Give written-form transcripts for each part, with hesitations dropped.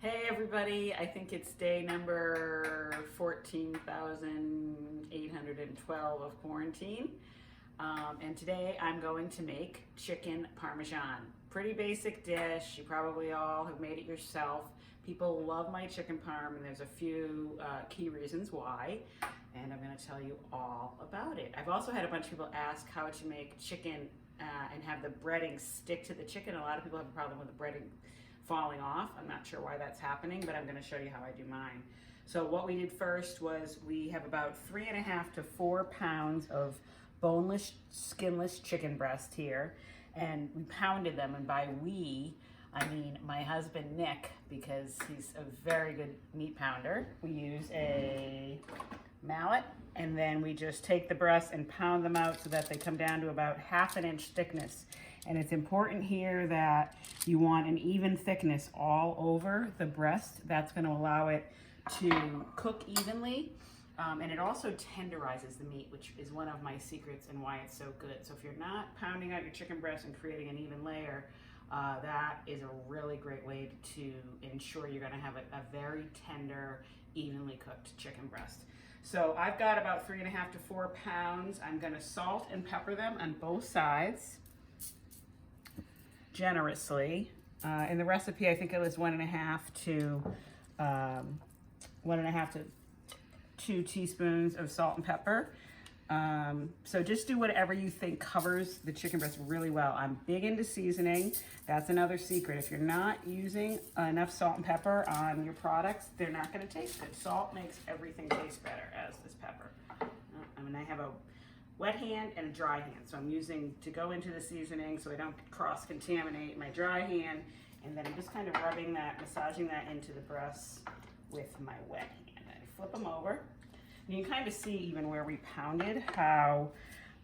Hey everybody, I think it's day number 14,812 of quarantine. And today I'm going to make chicken parmesan. Pretty basic dish. You probably all have made it yourself. People love my chicken parm, and there's a few key reasons why. And I'm going to tell you all about it. I've also had a bunch of people ask how to make chicken and have the breading stick to the chicken. A lot of people have a problem with the breading falling off. I'm not sure why that's happening, but I'm going to show you how I do mine. So what we did first was we have about 3.5 to 4 pounds of boneless, skinless chicken breast here, and we pounded them. And by we, I mean my husband Nick, because he's a very good meat pounder. We use a mallet, and then we just take the breasts and pound them out so that they come down to about 1/2 inch thickness. And it's important here that you want an even thickness all over the breast. That's going to allow it to cook evenly. And it also tenderizes the meat, which is one of my secrets and why it's so good. So if you're not pounding out your chicken breast and creating an even layer, that is a really great way to ensure you're going to have a very tender, evenly cooked chicken breast. So I've got about 3.5 to 4 pounds. I'm going to salt and pepper them on both sides generously. In the recipe, I think it was 1.5 to 2 teaspoons of salt and pepper. So just do whatever you think covers the chicken breast really well. I'm big into seasoning. That's another secret. If you're not using enough salt and pepper on your products, they're not going to taste good. Salt makes everything taste better, as does pepper. I mean, I have a wet hand and a dry hand, so I'm using to go into the seasoning so I don't cross-contaminate my dry hand, and then I'm just kind of rubbing that, massaging that into the breasts with my wet hand. I flip them over. And you can kind of see even where we pounded how,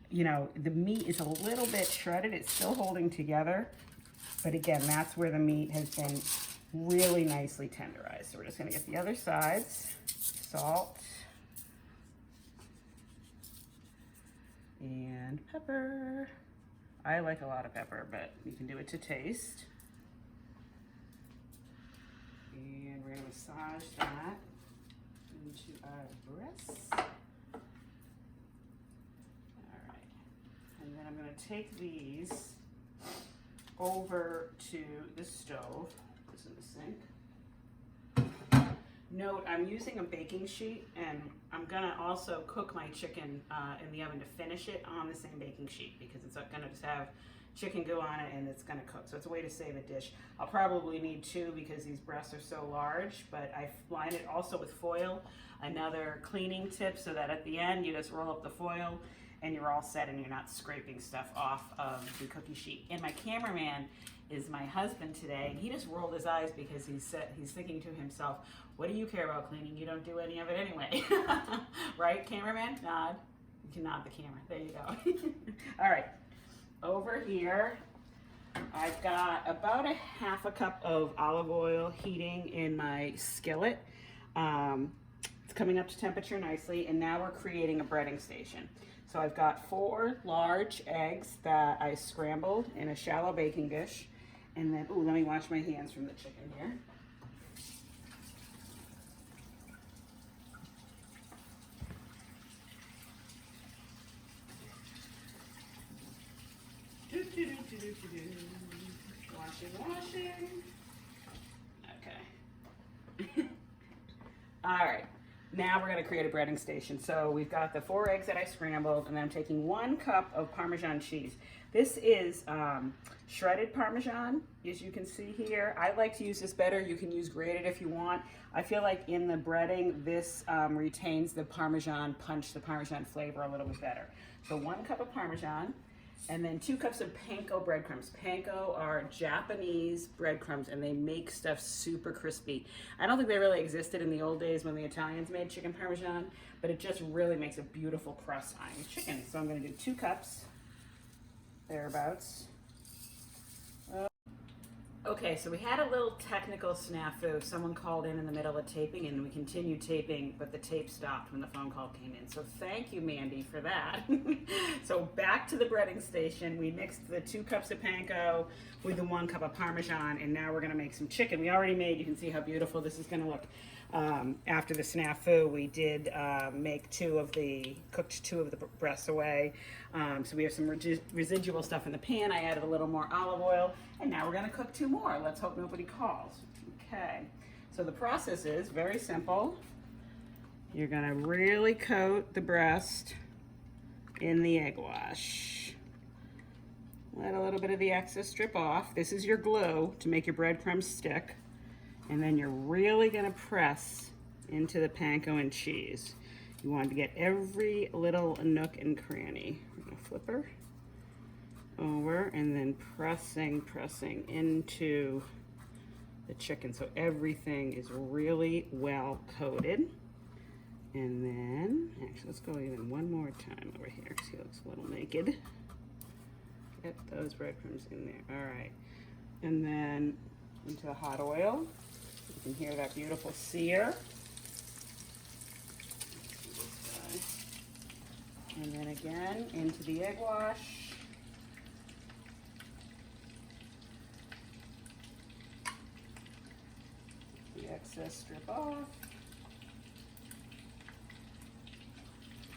you know, the meat is a little bit shredded. It's still holding together, but again, that's where the meat has been really nicely tenderized. So we're just going to get the other sides, salt, and pepper. I like a lot of pepper, but you can do it to taste. And we're going to massage that into our breasts. All right. And then I'm going to take these over to the stove. Put this in the sink. Note, I'm using a baking sheet, and I'm gonna also cook my chicken in the oven to finish it on the same baking sheet, because it's gonna just have chicken goo on it and it's gonna cook. So it's a way to save a dish. I'll probably need 2 because these breasts are so large, but I line it also with foil. Another cleaning tip, so that at the end you just roll up the foil and you're all set and you're not scraping stuff off of the cookie sheet. And my cameraman is my husband today. He just rolled his eyes because he's thinking to himself, what do you care about cleaning? You don't do any of it anyway. Right, cameraman? Nod. You can nod the camera. There you go. All right. Over here, I've got about 1/2 cup of olive oil heating in my skillet. It's coming up to temperature nicely, and now we're creating a breading station. So I've got 4 large eggs that I scrambled in a shallow baking dish. And then, ooh, let me wash my hands from the chicken here. Washing. Okay. All right. Now we're going to create a breading station. So we've got the 4 eggs that I scrambled, and then I'm taking 1 cup of Parmesan cheese. This is shredded Parmesan, as you can see here. I like to use this better. You can use grated if you want. I feel like in the breading, this retains the Parmesan punch, the Parmesan flavor a little bit better. So 1 cup of Parmesan, and then 2 cups of panko breadcrumbs. Panko are Japanese breadcrumbs, and they make stuff super crispy. I don't think they really existed in the old days when the Italians made chicken Parmesan, but it just really makes a beautiful crust on your chicken. So I'm going to do 2 cups, thereabouts. Okay, so we had a little technical snafu. Someone called in the middle of taping, and we continued taping, but the tape stopped when the phone call came in. So thank you, Mandy, for that. So back to the breading station. We mixed the 2 cups of panko with the 1 cup of Parmesan, and now we're gonna make some chicken. We already made, you can see how beautiful this is gonna look. After the snafu, we did cooked two of the breasts away. So we have some residual stuff in the pan. I added a little more olive oil, and now we're gonna cook 2 more. Let's hope nobody calls. Okay, so the process is very simple. You're gonna really coat the breast in the egg wash. Let a little bit of the excess drip off. This is your glue to make your breadcrumbs stick. And then you're really gonna press into the panko and cheese. You want to get every little nook and cranny. We're gonna flip her over and then pressing into the chicken so everything is really well coated. And then, actually let's go even one more time over here because he looks a little naked. Get those breadcrumbs in there, all right. And then into the hot oil. You can hear that beautiful sear. And then again into the egg wash. The excess strip off.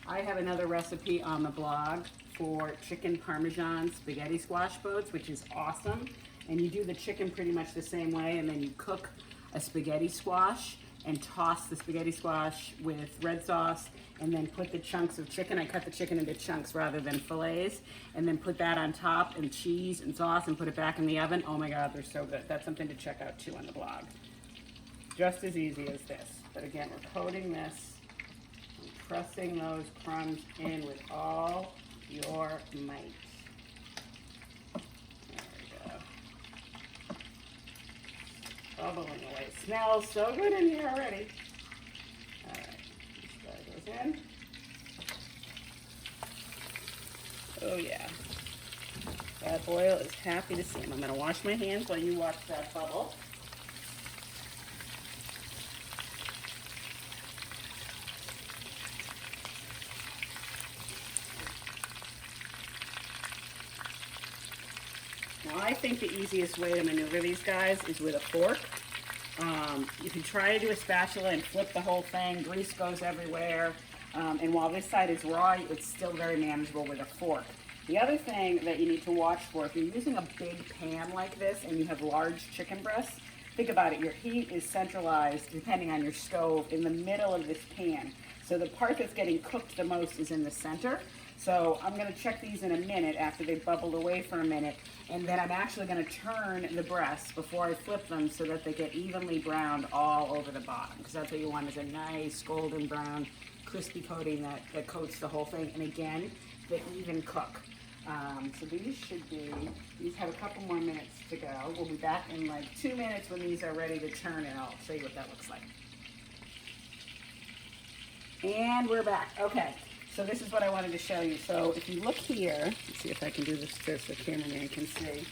I have another recipe on the blog for chicken Parmesan spaghetti squash boats, which is awesome. And you do the chicken pretty much the same way, and then you cook a spaghetti squash and toss the spaghetti squash with red sauce, and then put the chunks of chicken. I cut the chicken into chunks rather than fillets, and then put that on top, and cheese and sauce, and put it back in the oven. Oh my God, they're so good. That's something to check out too on the blog. Just as easy as this. But again, we're coating this and pressing those crumbs in with all your might. Bubbling away. It smells so good in here already. All right, let's slide those in. Oh yeah. That oil is happy to see him. I'm going to wash my hands while you watch that bubble. Now I think the easiest way to maneuver these guys is with a fork. You can try to do a spatula and flip the whole thing. Grease goes everywhere. And while this side is raw, it's still very manageable with a fork. The other thing that you need to watch for, if you're using a big pan like this and you have large chicken breasts, think about it, your heat is centralized, depending on your stove, in the middle of this pan. So the part that's getting cooked the most is in the center. So I'm gonna check these in a minute after they've bubbled away for a minute, and then I'm actually gonna turn the breasts before I flip them so that they get evenly browned all over the bottom, because that's what you want, is a nice golden brown, crispy coating that coats the whole thing, and again, the even cook. So these have a couple more minutes to go. We'll be back in like 2 minutes when these are ready to turn, and I'll show you what that looks like. And we're back. Okay, so this is what I wanted to show you. So if you look here, let's see if I can do this so the cameraman can see.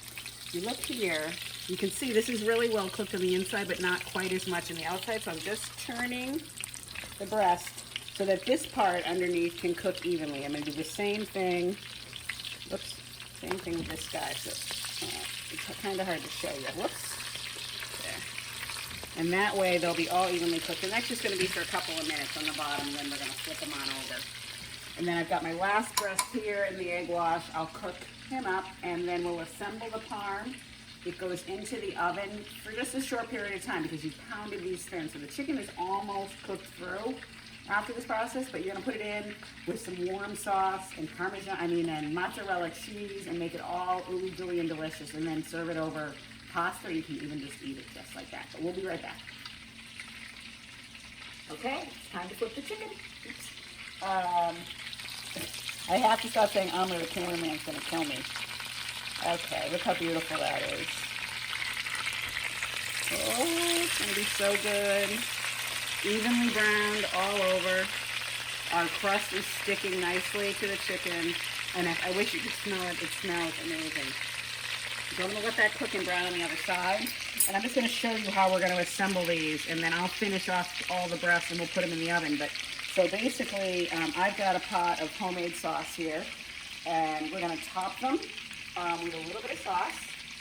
If you look here, you can see this is really well cooked on the inside, but not quite as much on the outside. So I'm just turning the breast so that this part underneath can cook evenly. I'm going to do the same thing. Whoops, same thing with this guy. So it's kind of hard to show you. Whoops. There. And that way they'll be all evenly cooked. And that's just going to be for a couple of minutes on the bottom, then we're going to flip them on over. And then I've got my last breast here in the egg wash. I'll cook him up, and then we'll assemble the parm. It goes into the oven for just a short period of time because you've pounded these thin. So the chicken is almost cooked through after this process, but you're gonna put it in with some warm sauce and and mozzarella cheese, and make it all ooey gooey and delicious, and then serve it over pasta, or you can even just eat it just like that. But we'll be right back. Okay, it's time to flip the chicken. Oops. I have to stop saying or the cameraman's gonna kill me. Okay, look how beautiful that is. Oh, it's gonna be so good. Evenly browned all over. Our crust is sticking nicely to the chicken, and I wish you could smell it. It smells amazing. So I'm gonna let that cook and brown on the other side. And I'm just gonna show you how we're gonna assemble these, and then I'll finish off all the breasts and we'll put them in the oven. But so basically, I've got a pot of homemade sauce here, and we're gonna top them with a little bit of sauce,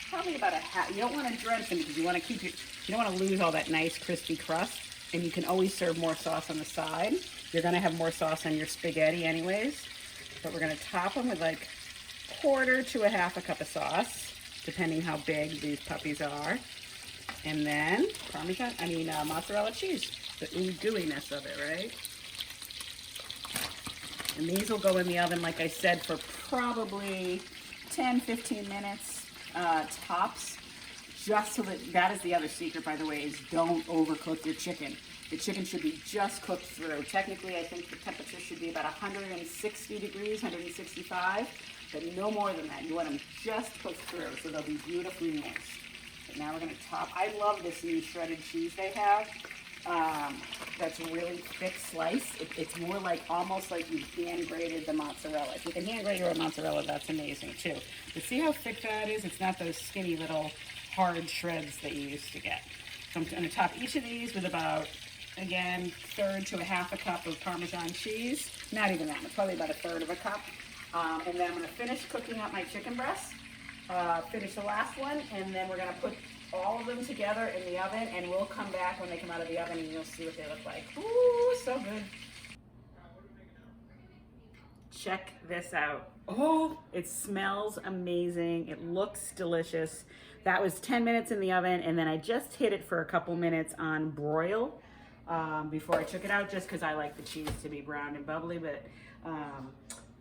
probably about a half. You don't want to drench them because you want to keep you don't want to lose all that nice crispy crust. And you can always serve more sauce on the side. You're gonna have more sauce on your spaghetti anyways. But we're gonna top them with like quarter to a half a cup of sauce, depending how big these puppies are. And then mozzarella cheese, the gooiness of it, right? And these will go in the oven, like I said, for probably 10-15 minutes tops. Just so that is the other secret, by the way, is don't overcook your chicken. The chicken should be just cooked through. Technically, I think the temperature should be about 160 degrees, 165, but no more than that. You want them just cooked through so they'll be beautifully moist. But now we're gonna top. I love this new shredded cheese they have. That's a really thick slice. It's more like, almost like you hand grated the mozzarella. If you can hand grate your mozzarella, that's amazing too. But see how thick that is? It's not those skinny little hard shreds that you used to get. So I'm gonna top each of these with about, again, third to a half a cup of Parmesan cheese. Not even that much, probably about a third of a cup. And then I'm gonna finish cooking up my chicken breasts, finish the last one, and then we're gonna put all of them together in the oven, and we'll come back when they come out of the oven and you'll see what they look like. Ooh, so good. Check this out. Oh, it smells amazing. It looks delicious. That was 10 minutes in the oven, and then I just hit it for a couple minutes on broil before I took it out, just because I like the cheese to be brown and bubbly, but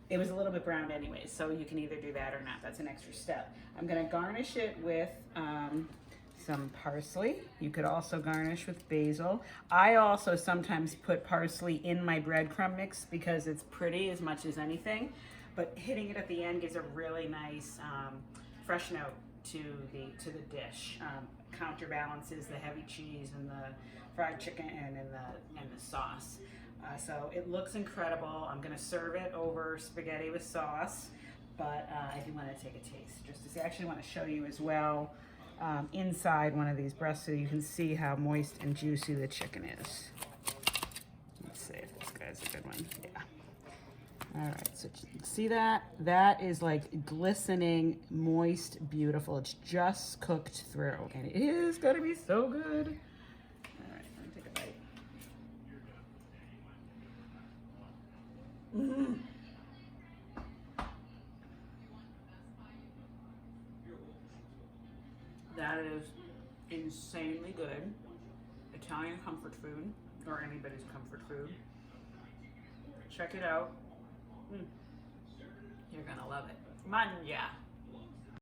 it was a little bit brown anyways, so you can either do that or not. That's an extra step. I'm gonna garnish it with some parsley. You could also garnish with basil. I also sometimes put parsley in my breadcrumb mix because it's pretty as much as anything, but hitting it at the end gives a really nice fresh note to the dish. Counterbalances the heavy cheese and the fried chicken and the sauce. So it looks incredible. I'm gonna serve it over spaghetti with sauce, but I do want to take a taste just to see. I actually want to show you as well inside one of these breasts so you can see how moist and juicy the chicken is. Let's see if this guy's a good one. Yeah. All right, so see that? That is like glistening, moist, beautiful. It's just cooked through, and it is gonna be so good. All right, let me take a bite. Mm. That is insanely good. Italian comfort food, or anybody's comfort food. Check it out. You're gonna love it. Mangia.